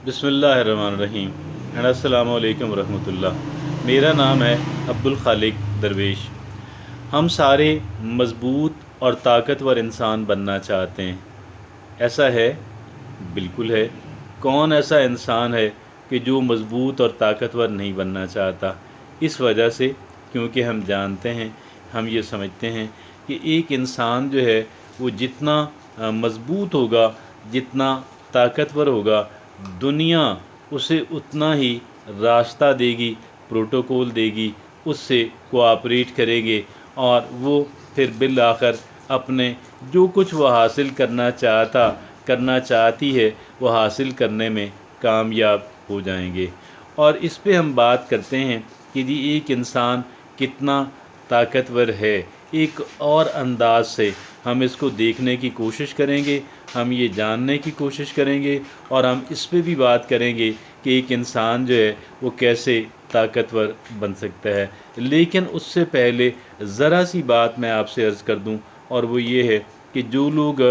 बिस्मिल्लाहिर्रहमानिर्रहीम एंड अस्सलाम वालेकुम रहमतुल्लाह। मेरा नाम है अब्दुल खालिक दरवेश। हम सारे मज़बूत और ताकतवर इंसान बनना चाहते हैं। ऐसा है? बिल्कुल है। कौन ऐसा इंसान है कि जो मज़बूत और ताकतवर नहीं बनना चाहता? इस वजह से क्योंकि हम जानते हैं, हम ये समझते हैं कि एक इंसान जो है वो जितना मज़बूत होगा, जितना ताकतवर होगा, दुनिया उसे उतना ही रास्ता देगी, प्रोटोकॉल देगी, उससे कोऑपरेट करेंगे और वो फिर बिल आखिर अपने जो कुछ वो हासिल करना चाहती है वो हासिल करने में कामयाब हो जाएंगे। और इस पे हम बात करते हैं कि जी एक इंसान कितना ताकतवर है। एक और अंदाज से हम इसको देखने की कोशिश करेंगे, हम ये जानने की कोशिश करेंगे और हम इस पे भी बात करेंगे कि एक इंसान जो है वो कैसे ताकतवर बन सकता है। लेकिन उससे पहले ज़रा सी बात मैं आपसे अर्ज़ कर दूं, और वो ये है कि जो लोग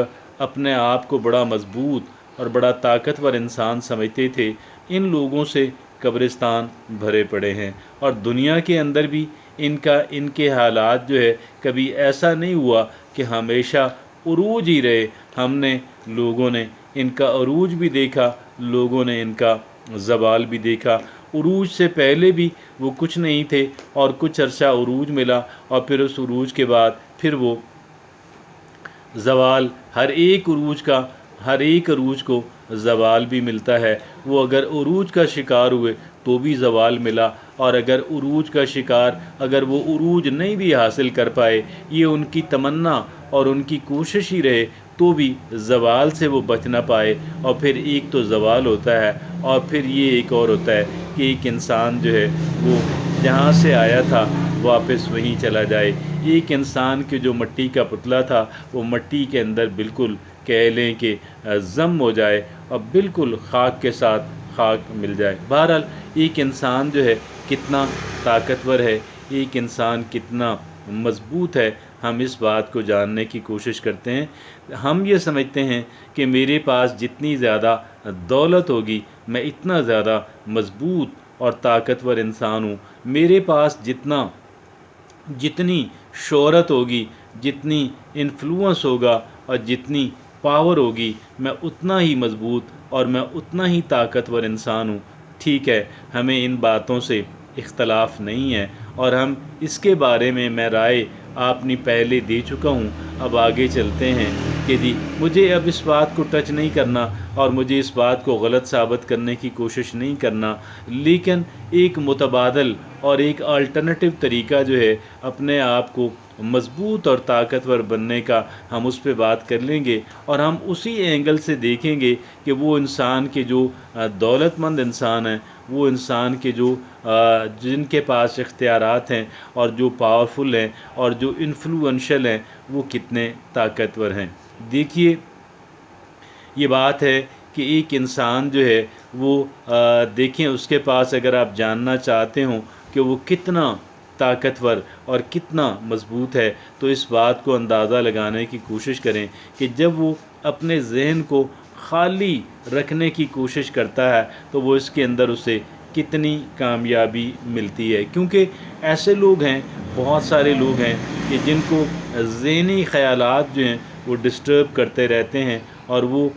अपने आप को बड़ा मज़बूत और बड़ा ताकतवर इंसान समझते थे, इन लोगों से कब्रिस्तान भरे पड़े हैं। और दुनिया के अंदर भी इनके हालात जो है, कभी ऐसा नहीं हुआ कि हमेशा उरूज ही रहे। हमने लोगों ने इनका उरूज भी देखा, लोगों ने इनका ज़वाल भी देखा। उरूज से पहले भी वो कुछ नहीं थे और कुछ अरसा उरूज मिला और फिर उस उरूज के बाद फिर वो ज़वाल, हर एक अरूज को ज़वाल भी मिलता है। वो अगर उरूज का शिकार हुए तो भी ज़वाल मिला, और अगर वो उरूज नहीं भी हासिल कर पाए, ये उनकी तमन्ना और उनकी कोशिश ही रहे, तो भी ज़वाल से वो बच ना पाए। और फिर एक तो ज़वाल होता है और फिर ये एक और होता है कि एक इंसान जो है वो जहाँ से आया था वापस वहीं चला जाए। एक इंसान के जो मिट्टी का पुतला था वो मिट्टी के अंदर बिल्कुल कह लें कि ज़म हो जाए और बिल्कुल खाक के साथ खाक मिल जाए। बहरहाल एक इंसान जो है कितना ताकतवर है, एक इंसान कितना मज़बूत है, हम इस बात को जानने की कोशिश करते हैं। हम ये समझते हैं कि मेरे पास जितनी ज़्यादा दौलत होगी, मैं इतना ज़्यादा मज़बूत और ताकतवर इंसान हूँ। मेरे पास जितनी शोहरत होगी, जितनी इन्फ्लुएंस होगा और जितनी पावर होगी, मैं उतना ही मज़बूत और मैं उतना ही ताकतवर इंसान हूँ। ठीक है, हमें इन बातों से इख्तलाफ नहीं है और हम इसके बारे में मैं राय आपने पहले दे चुका हूँ। अब आगे चलते हैं कि जी मुझे अब इस बात को टच नहीं करना और मुझे इस बात को गलत साबित करने की कोशिश नहीं करना, लेकिन एक मुतबादल और एक अल्टरनेटिव तरीका जो है अपने आप को मज़बूत और ताकतवर बनने का, हम उस पर बात कर लेंगे और हम उसी एंगल से देखेंगे कि वो इंसान के जो दौलतमंद इंसान हैं, वो इंसान के जो जिनके पास इख्तियारात हैं और जो पावरफुल हैं और जो इन्फ्लुएंशियल हैं, वो कितने ताकतवर हैं। देखिए, ये बात है कि एक इंसान जो है वो देखें, उसके पास अगर आप जानना चाहते हो कि वो कितना ताकतवर और कितना मज़बूत है, तो इस बात को अंदाज़ा लगाने की कोशिश करें कि जब वो अपने जहन को खाली रखने की कोशिश करता है तो वो इसके अंदर उसे कितनी कामयाबी मिलती है। क्योंकि ऐसे लोग हैं, बहुत सारे लोग हैं कि जिनको ज़हनी ख़यालात जो हैं वो डिस्टर्ब करते रहते हैं और वो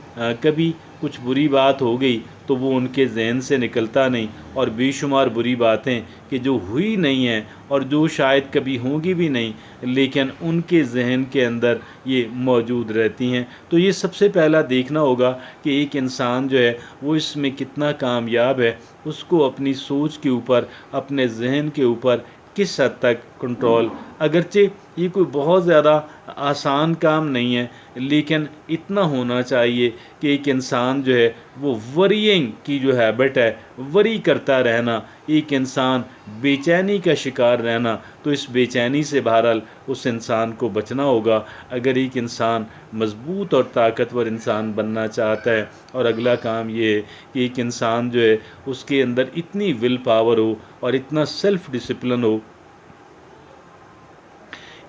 कभी कुछ बुरी बात हो गई तो वो उनके जहन से निकलता नहीं, और बेशुमार बुरी बातें कि जो हुई नहीं हैं और जो शायद कभी होंगी भी नहीं, लेकिन उनके जहन के अंदर ये मौजूद रहती हैं। तो ये सबसे पहला देखना होगा कि एक इंसान जो है वो इसमें कितना कामयाब है, उसको अपनी सोच के ऊपर, अपने जहन के ऊपर किस हद तक कंट्रोल। अगरचे ये कोई बहुत ज़्यादा आसान काम नहीं है, लेकिन इतना होना चाहिए कि एक इंसान जो है वो वरीइंग की जो हैबिट है, वरी करता रहना, एक इंसान बेचैनी का शिकार रहना, तो इस बेचैनी से बहरहाल उस इंसान को बचना होगा अगर एक इंसान मज़बूत और ताकतवर इंसान बनना चाहता है। और अगला काम ये है कि एक इंसान जो है उसके अंदर इतनी विल पावर हो और इतना सेल्फ डिसिप्लिन हो,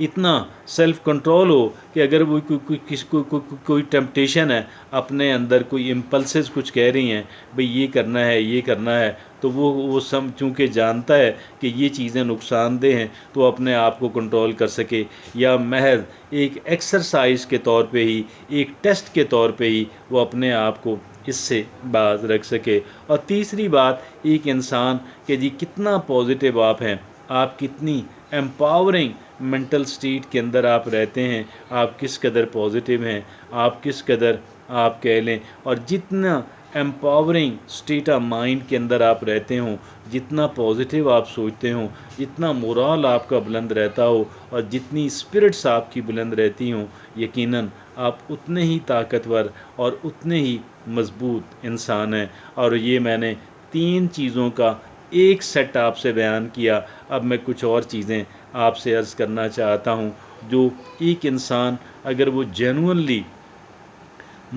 اتنا सेल्फ कंट्रोल हो कि अगर वो कोई टेम्पटेशन है, अपने अंदर कोई इम्पल्सेस कुछ कह रही हैं, भाई ये करना है ये करना है, तो वो सब चूँकि जानता है कि ये चीज़ें नुकसानदेह हैं, तो अपने आप को कंट्रोल कर सके, या महज एक एक्सरसाइज के तौर पे ही, एक टेस्ट के तौर पे ही वो अपने आप को इससे बाज रख सके। और तीसरी बात, एक इंसान कि जी कितना पॉजिटिव आप हैं, आप कितनी एम्पावरिंग मेंटल स्टेट के अंदर आप रहते हैं, आप किस कदर पॉजिटिव हैं, आप किस कदर आप कह लें, और जितना एम्पावरिंग स्टेट ऑफ माइंड के अंदर आप रहते हों, जितना पॉजिटिव आप सोचते हों, जितना मोरल आपका बुलंद रहता हो, और जितनी स्पिरिट्स आपकी बुलंद रहती हों, यकीनन आप उतने ही ताकतवर और उतने ही मजबूत इंसान हैं। और ये मैंने 3 चीज़ों का एक सेट आपसे बयान किया। अब मैं कुछ और चीज़ें आपसे अर्ज़ करना चाहता हूँ, जो एक इंसान अगर वो जेन्युइनली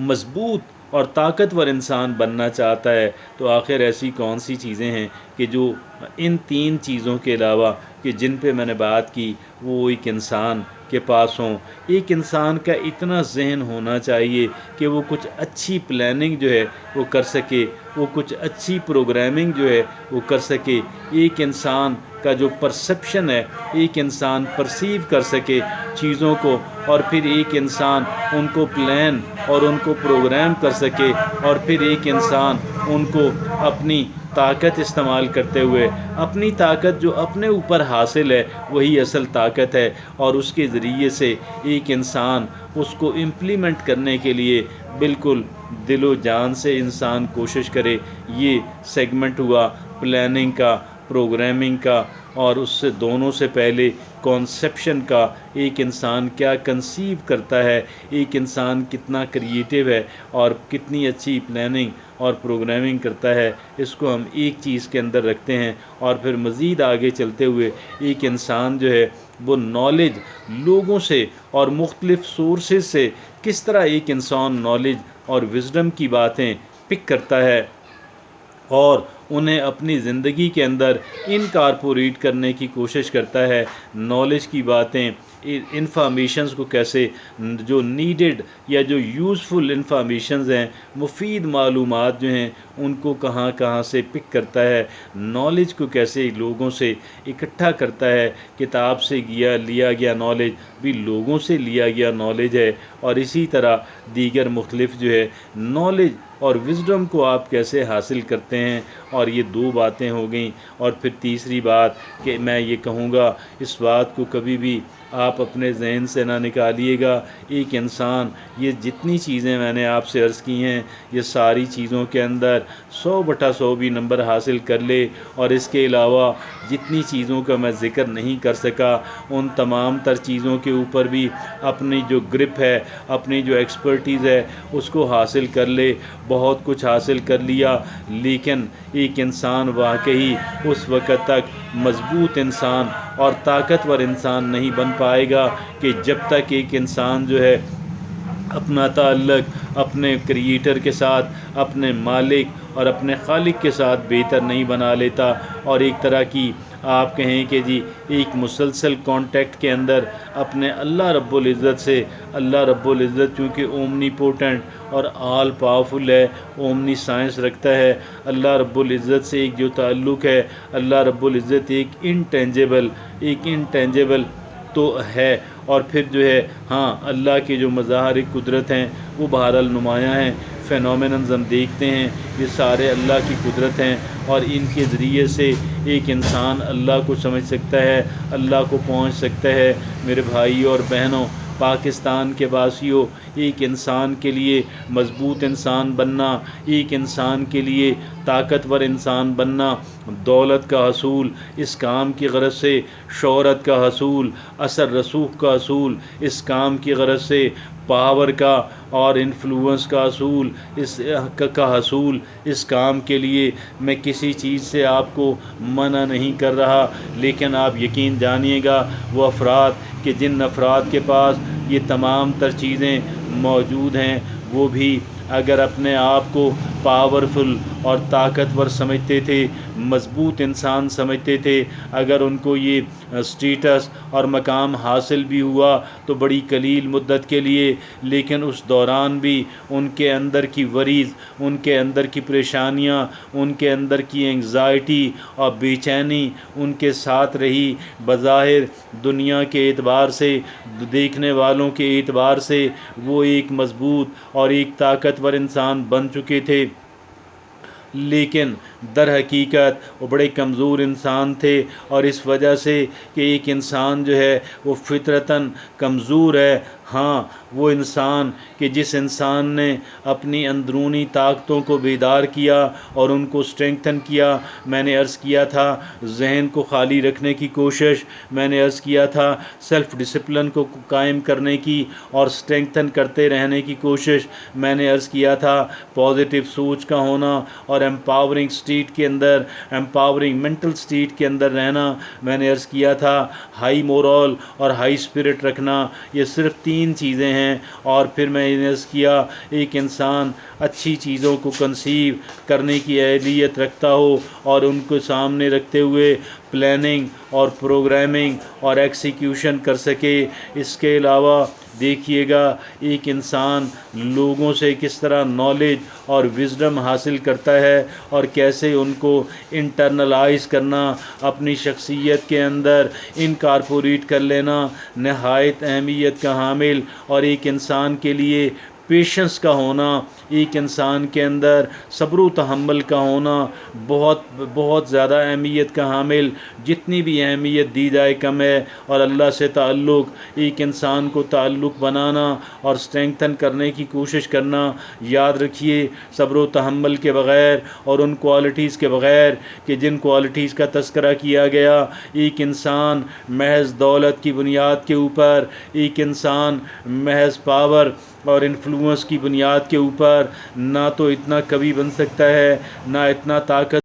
मजबूत और ताकतवर इंसान बनना चाहता है, तो आखिर ऐसी कौन सी चीज़ें हैं कि जो इन 3 चीज़ों के अलावा कि जिन पे मैंने बात की, वो एक इंसान के पास हों। एक इंसान का इतना जहन होना चाहिए कि वो कुछ अच्छी प्लानिंग जो है वो कर सके, वो कुछ अच्छी प्रोग्रामिंग जो है वो कर सके। एक इंसान का जो परसेप्शन है, एक इंसान परसीव कर सके चीज़ों को, और फिर एक इंसान उनको प्लान और उनको प्रोग्राम कर सके, और फिर एक इंसान उनको अपनी ताकत इस्तेमाल करते हुए, अपनी ताकत जो अपने ऊपर हासिल है वही असल ताकत है, और उसके ज़रिए से एक इंसान उसको इम्प्लीमेंट करने के लिए बिल्कुल दिलो जान से इंसान कोशिश करे। ये सेगमेंट हुआ प्लानिंग का, प्रोग्रामिंग का, और उससे दोनों से पहले कॉन्सेप्शन का। एक इंसान क्या कंसीव करता है, एक इंसान कितना क्रिएटिव है और कितनी अच्छी प्लानिंग और प्रोग्रामिंग करता है, इसको हम एक चीज़ के अंदर रखते हैं। और फिर मज़ीद आगे चलते हुए एक इंसान जो है वो नॉलेज लोगों से और मुख्तलिफ़ सोर्सेज से किस तरह एक इंसान नॉलेज और विज़डम की बातें पिक करता है और उन्हें अपनी ज़िंदगी के अंदर इनकॉर्पोरेट करने की कोशिश करता है। नॉलेज की बातें, इंफॉर्मेशंस को कैसे, जो नीडेड या जो यूज़फुल इंफॉर्मेशंस हैं, मुफीद मालूमात जो हैं, उनको कहाँ कहाँ से पिक करता है। नॉलेज को कैसे लोगों से इकट्ठा करता है। किताब से लिया गया नॉलेज भी लोगों से लिया गया नॉलेज है, और इसी तरह दीगर मुख्तलिफ जो है नॉलेज और विज़डम को आप कैसे हासिल करते हैं। और ये 2 बातें हो गई। और फिर तीसरी बात कि मैं ये कहूँगा, इस बात को कभी भी आप अपने जहन से ना निकालिएगा। एक इंसान ये जितनी चीज़ें मैंने आपसे अर्ज़ की हैं, ये सारी चीज़ों के अंदर 100/100 भी नंबर हासिल कर ले, और इसके अलावा जितनी चीज़ों का मैं ज़िक्र नहीं कर सका, उन तमाम तर चीज़ों के ऊपर भी अपनी जो ग्रिप है, अपनी जो एक्सपर्टीज़ है, उसको हासिल कर ले। बहुत कुछ हासिल कर लिया, लेकिन एक इंसान वाकई उस वक़्त तक मज़बूत इंसान और ताकतवर इंसान नहीं बन पाएगा कि जब तक एक इंसान जो है अपना ताल्लुक़ अपने क्रिएटर के साथ, अपने मालिक और अपने खालिक के साथ बेहतर नहीं बना लेता, और एक तरह की आप कहें कि जी एक मुसलसल कांटेक्ट के अंदर अपने अल्लाह रब्बुल इज़्ज़त से, अल्लाह रब्बुल इज़्ज़त चूँकि ओमनीपोटेंट और ऑल पावरफुल है, ओमनी साइंस रखता है, अल्लाह रब्बुल इज़्ज़त से एक जो ताल्लुक़ है, अल्लाह रब्बुल इज़्ज़त एक इंटेंजिबल तो है। और फिर जो है हाँ, अल्लाह के जो मज़ाहिर कुदरत हैं वो बहरहाल नुमायाँ हैं, फ़ेनोमेनन्स हम देखते हैं, ये सारे अल्लाह की कुदरत हैं, और इनके ज़रिए से एक इंसान अल्लाह को समझ सकता है, अल्लाह को पहुंच सकता है। मेरे भाई और बहनों, पाकिस्तान के वासियों, एक इंसान के लिए मजबूत इंसान बनना, एक इंसान के लिए ताकतवर इंसान बनना, दौलत का हसूल इस काम की गरज से, शोहरत का हसूल, असर रसूख का हसूल इस काम की गरज से, पावर का और इन्फ्लुएंस का हसूल का हसूल इस काम के लिए मैं किसी चीज़ से आपको मना नहीं कर रहा, लेकिन आप यकीन जानिएगा वो अफराद कि जिन अफराद के पास ये तमाम तर चीज़ें मौजूद हैं, वो भी अगर अपने आप को पावरफुल اور طاقتور سمجھتے تھے، مضبوط انسان سمجھتے تھے۔ اگر ان کو یہ سٹیٹس اور مقام حاصل بھی ہوا تو بڑی قلیل مدت کے لیے، لیکن اس دوران بھی ان کے اندر کی وریز، ان کے اندر کی پریشانیاں، ان کے اندر کی انگزائٹی اور بے چینی ان کے ساتھ رہی۔ بظاہر دنیا کے اعتبار سے، دیکھنے والوں کے اعتبار سے وہ ایک مضبوط اور ایک طاقتور انسان بن چکے تھے، لیکن در حقیقت وہ بڑے کمزور انسان تھے۔ اور اس وجہ سے کہ ایک انسان جو ہے وہ فطرتاً کمزور ہے، ہاں وہ انسان کہ جس انسان نے اپنی اندرونی طاقتوں کو بیدار کیا اور ان کو اسٹرینگتھن کیا، میں نے عرض کیا تھا ذہن کو خالی رکھنے کی کوشش، میں نے عرض کیا تھا سیلف ڈسپلن کو قائم کرنے کی اور اسٹرینگتھن کرتے رہنے کی کوشش، میں نے عرض کیا تھا پازیٹیو سوچ کا ہونا اور امپاورنگ سٹیٹ کے اندر، امپاورنگ مینٹل سٹیٹ کے اندر رہنا، میں نے عرض کیا تھا ہائی مورال اور ہائی اسپرٹ رکھنا، یہ صرف 3 چیزیں ہیں۔ اور پھر میں نے عرض کیا ایک انسان اچھی چیزوں کو کنسیو کرنے کی اہلیت رکھتا ہو اور ان کو سامنے رکھتے ہوئے پلاننگ اور پروگرامنگ اور ایکسیکیوشن کر سکے۔ اس کے علاوہ دیکھیے گا ایک انسان لوگوں سے کس طرح نالج اور وزڈم حاصل کرتا ہے اور کیسے ان کو انٹرنلائز کرنا، اپنی شخصیت کے اندر انکارپوریٹ کر لینا نہایت اہمیت کا حامل، اور ایک انسان کے لیے پیشنس کا ہونا، ایک انسان کے اندر صبر و تحمل کا ہونا بہت بہت زیادہ اہمیت کا حامل، جتنی بھی اہمیت دی جائے کم ہے۔ اور اللہ سے تعلق، ایک انسان کو تعلق بنانا اور اسٹرینگتھن کرنے کی کوشش کرنا، یاد رکھیے صبر و تحمل کے بغیر اور ان کوالٹیز کے بغیر کہ جن کوالٹیز کا تذکرہ کیا گیا، ایک انسان محض دولت کی بنیاد کے اوپر، ایک انسان محض پاور اور انفلوئنس کی بنیاد کے اوپر نہ تو اتنا قوی بن سکتا ہے، نہ اتنا طاقت